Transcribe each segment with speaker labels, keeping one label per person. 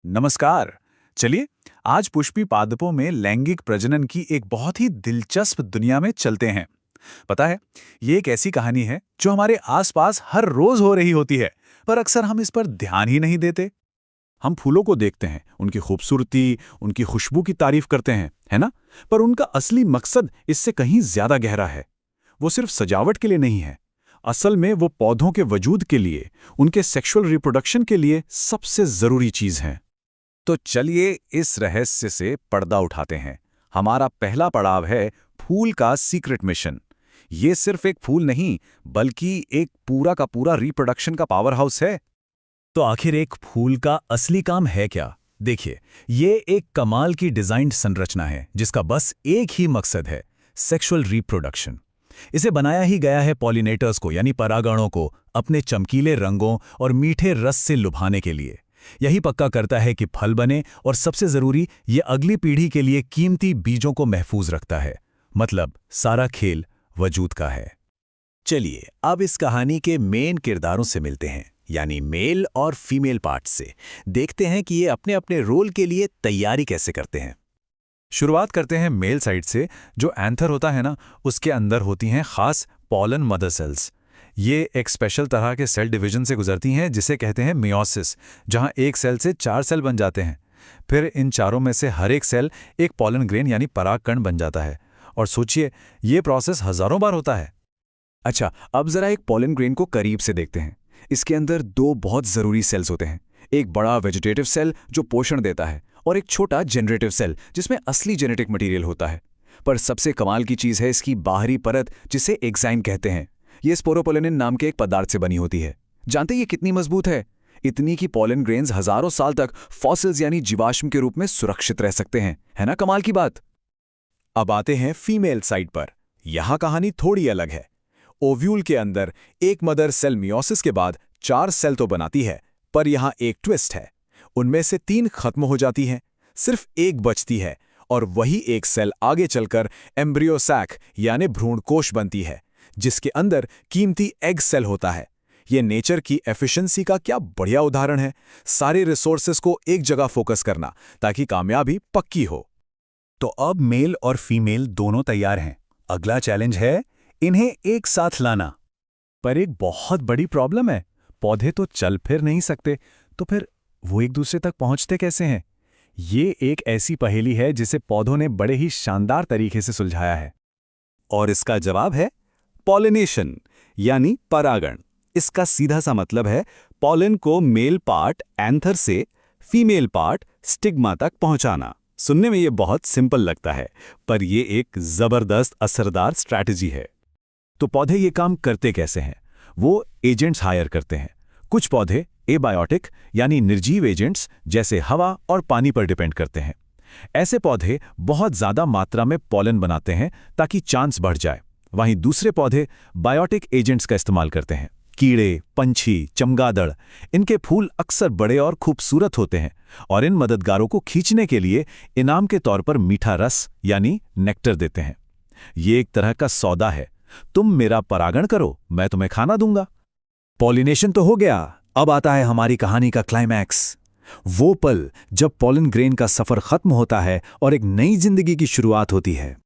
Speaker 1: नमस्कार। चलिए, आज पुष्पी पादपों में लैंगिक प्रजनन की एक बहुत ही दिलचस्प दुनिया में चलते हैं। पता है, ये एक ऐसी कहानी है जो हमारे आसपास हर रोज हो रही होती है, पर अक्सर हम इस पर ध्यान ही नहीं देते। हम फूलों को देखते हैं, उनकी खूबसूरती, उनकी खुशबू की तारीफ करते हैं, है ना? पर उनका असली मकसद इससे कहीं ज्यादा गहरा है। वो सिर्फ सजावट के लिए नहीं है। असल में वो पौधों के वजूद के लिए, उनके सेक्सुअल रिप्रोडक्शन के लिए सबसे जरूरी चीज है। तो चलिए इस रहस्य से पर्दा उठाते हैं। हमारा पहला पड़ाव है फूल का सीक्रेट मिशन। ये सिर्फ एक फूल नहीं, बल्कि एक पूरा का पूरा रिप्रोडक्शन का पावर हाउस है।
Speaker 2: तो आखिर एक फूल का असली काम है क्या? देखिए, ये एक कमाल की डिजाइन्ड संरचना है जिसका बस एक ही मकसद है, सेक्सुअल रिप्रोडक्शन। इसे बनाया ही गया है पॉलिनेटर्स को यानी परागणों को अपने चमकीले रंगों और मीठे रस से लुभाने के लिए। यही पक्का करता है कि फल बने और सबसे जरूरी ये अगली पीढ़ी के लिए कीमती बीजों को महफूज रखता है। मतलब सारा खेल वजूद का है।
Speaker 3: चलिए अब इस कहानी के मेन किरदारों से मिलते हैं, यानी मेल और फीमेल पार्ट से। देखते हैं कि ये अपने अपने रोल के लिए तैयारी कैसे करते हैं।
Speaker 1: शुरुआत करते हैं मेल साइड से। जो एंथर होता है ना, उसके अंदर होती हैं खास पॉलन मदर सेल्स। ये एक स्पेशल तरह के सेल डिवीजन से गुजरती हैं जिसे कहते हैं मियोसिस, जहां एक सेल से 4 सेल बन जाते हैं। फिर इन चारों में से हर एक सेल एक पॉलन ग्रेन यानी परागकण बन जाता है। और सोचिए, ये प्रोसेस हजारों बार होता है।
Speaker 3: अच्छा, अब जरा एक पॉलन ग्रेन को करीब से देखते हैं। इसके अंदर 2 बहुत जरूरी सेल्स होते हैं। एक बड़ा वेजिटेटिव सेल जो पोषण देता है, और एक छोटा जनरेटिव सेल जिसमें असली जेनेटिक मटेरियल होता है। पर सबसे कमाल की चीज है इसकी बाहरी परत, जिसे एक्साइन कहते हैं। ये स्पोरोपोलेनिन नाम के एक पदार्थ से बनी होती है। जानते ये कितनी मजबूत है? इतनी कि पॉलन ग्रेन्स हजारों साल तक फॉसिल्स यानी जीवाश्म के रूप में सुरक्षित रह सकते हैं। है ना कमाल की बात? अब आते हैं फीमेल साइड पर। यहां कहानी थोड़ी अलग है। ओव्यूल के अंदर एक मदर सेल मियोसिस के बाद 4 सेल तो बनाती है, पर यहां एक ट्विस्ट है। उनमें से 3 खत्म हो जाती हैं, सिर्फ एक बचती है, और वही एक सेल आगे चलकर एम्ब्रियो सैक यानी भ्रूणकोश बनती है, जिसके अंदर कीमती एग सेल होता है। ये नेचर की एफिशिएंसी का क्या बढ़िया उदाहरण है। सारे रिसोर्सेस को एक जगह फोकस करना ताकि कामयाबी पक्की हो।
Speaker 2: तो अब मेल और फीमेल दोनों तैयार हैं। अगला चैलेंज है इन्हें एक साथ लाना। पर एक बहुत बड़ी प्रॉब्लम है, पौधे तो चल फिर नहीं सकते, तो फिर वो एक दूसरे तक पहुंचते कैसे हैं? ये एक ऐसी पहेली है जिसे पौधों ने बड़े ही शानदार तरीके से सुलझाया है।
Speaker 3: और इसका जवाब है पॉलिनेशन यानी परागण। इसका सीधा सा मतलब है पॉलन को मेल पार्ट एंथर से फीमेल पार्ट स्टिग्मा तक पहुंचाना। सुनने में ये बहुत सिंपल लगता है, पर ये एक जबरदस्त असरदार स्ट्रैटेजी है।
Speaker 2: तो पौधे ये काम करते कैसे हैं? वो एजेंट्स हायर करते हैं। कुछ पौधे एबायोटिक यानी निर्जीव एजेंट्स जैसे हवा और पानी पर डिपेंड करते हैं। ऐसे पौधे बहुत ज्यादा मात्रा में पॉलन बनाते हैं ताकि चांस बढ़ जाए। वहीं दूसरे पौधे बायोटिक एजेंट्स का इस्तेमाल करते हैं। कीड़े, पंछी, चमगादड़, इनके फूल अक्सर बड़े और खूबसूरत होते हैं और इन मददगारों को खींचने के लिए इनाम के तौर पर मीठा रस यानी नेक्टर देते हैं। ये एक तरह का सौदा है। तुम मेरा परागण करो, मैं तुम्हें खाना दूंगा।
Speaker 3: पॉलिनेशन तो हो गया, अब आता है हमारी कहानी का क्लाइमैक्स। वो पल जब पॉलन ग्रेन का सफर खत्म होता है और एक नई जिंदगी की शुरुआत होती है।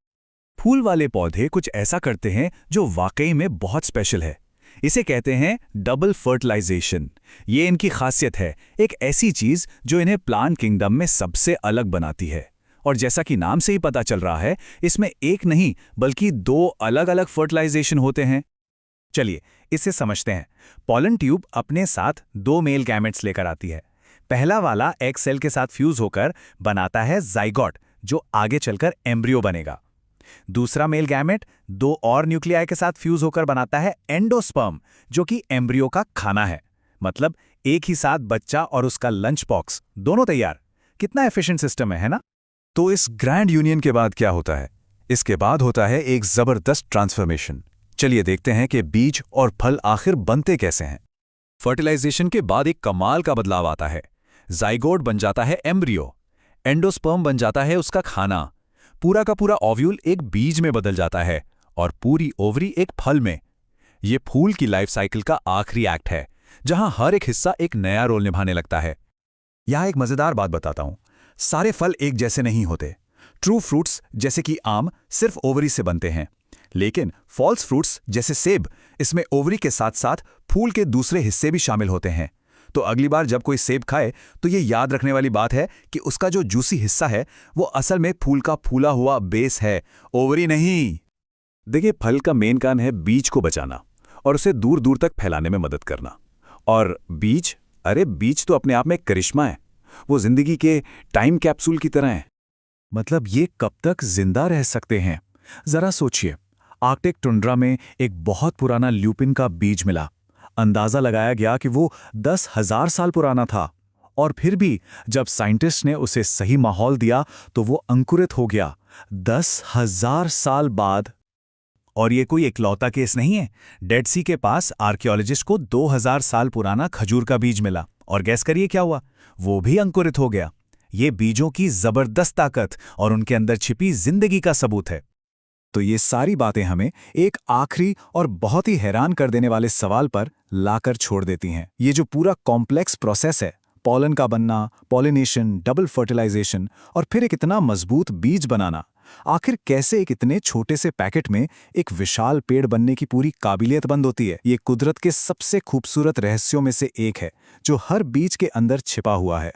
Speaker 1: फूल वाले पौधे कुछ ऐसा करते हैं जो वाकई में बहुत स्पेशल है। इसे कहते हैं डबल फर्टिलाइजेशन। ये इनकी खासियत है, एक ऐसी चीज जो इन्हें प्लांट किंगडम में सबसे अलग बनाती है। और जैसा कि नाम से ही पता चल रहा है, इसमें एक नहीं बल्कि 2 अलग अलग फर्टिलाइजेशन होते हैं। चलिए इसे समझते हैं। पॉलन ट्यूब अपने साथ 2 मेल गैमेट्स लेकर आती है। पहला वाला एग सेल के साथ फ्यूज होकर बनाता है जाइगोट, जो आगे चलकर एम्ब्रियो बनेगा। दूसरा मेल गैमेट 2 और न्यूक्लियाई के साथ फ्यूज होकर बनाता है एंडोस्पर्म, जो कि एम्ब्रियो का खाना है। मतलब एक ही साथ बच्चा और उसका लंच बॉक्स दोनों तैयार। कितना एफिशिएंट सिस्टम है ना?
Speaker 2: तो इस ग्रैंड यूनियन के बाद क्या होता है? इसके बाद होता है एक जबरदस्त ट्रांसफॉर्मेशन। चलिए देखते हैं कि बीज और फल आखिर बनते कैसे हैं।
Speaker 1: फर्टिलाइजेशन के बाद एक कमाल का बदलाव आता है। जाइगोट बन जाता है एम्ब्रियो, एंडोस्पर्म बन जाता है उसका खाना, पूरा का पूरा ओव्यूल एक बीज में बदल जाता है और पूरी ओवरी एक फल में। ये फूल की लाइफ साइकिल का आखिरी एक्ट है, जहां हर एक हिस्सा एक नया रोल निभाने लगता है। यहाँ एक मजेदार बात बताता हूँ। सारे फल एक जैसे नहीं होते। ट्रू फ्रूट्स जैसे कि आम सिर्फ ओवरी से बनते हैं, लेकिन फॉल्स फ्रूट्स जैसे सेब, इसमें ओवरी के साथ साथ फूल के दूसरे हिस्से भी शामिल होते हैं। तो अगली बार जब कोई सेब खाए तो ये याद रखने वाली बात है कि उसका जो जूसी हिस्सा है वो असल में फूल का फूला हुआ बेस है, ओवरी नहीं।
Speaker 2: देखिए, फल का मेन काम है बीज को बचाना और उसे दूर दूर तक फैलाने में मदद करना। और बीज, अरे बीज तो अपने आप में एक करिश्मा है। वो जिंदगी के टाइम कैप्सूल की तरह है।
Speaker 1: मतलब ये कब तक जिंदा रह सकते हैं? जरा सोचिए, आर्कटिक टुंड्रा में एक बहुत पुराना ल्यूपिन का बीज मिला। अंदाजा लगाया गया कि वो 10,000 साल पुराना था, और फिर भी जब साइंटिस्ट ने उसे सही माहौल दिया तो वो अंकुरित हो गया 10,000 साल बाद। और ये कोई इकलौता केस नहीं है। डेड सी के पास आर्कियोलॉजिस्ट को 2000 साल पुराना खजूर का बीज मिला, और गैस करिए क्या हुआ? वो भी अंकुरित हो गया। ये बीजों की जबरदस्त ताकत और उनके अंदर छिपी जिंदगी का सबूत है।
Speaker 3: तो ये सारी बातें हमें एक आखिरी और बहुत ही हैरान कर देने वाले सवाल पर लाकर छोड़ देती हैं। ये जो पूरा कॉम्प्लेक्स प्रोसेस है, पॉलन का बनना, पॉलिनेशन, डबल फर्टिलाइजेशन और फिर एक इतना मजबूत बीज बनाना, आखिर कैसे एक इतने छोटे से पैकेट में एक विशाल पेड़ बनने की पूरी काबिलियत बंद होती है? ये कुदरत के सबसे खूबसूरत रहस्यों में से एक है जो हर बीज के अंदर छिपा हुआ है।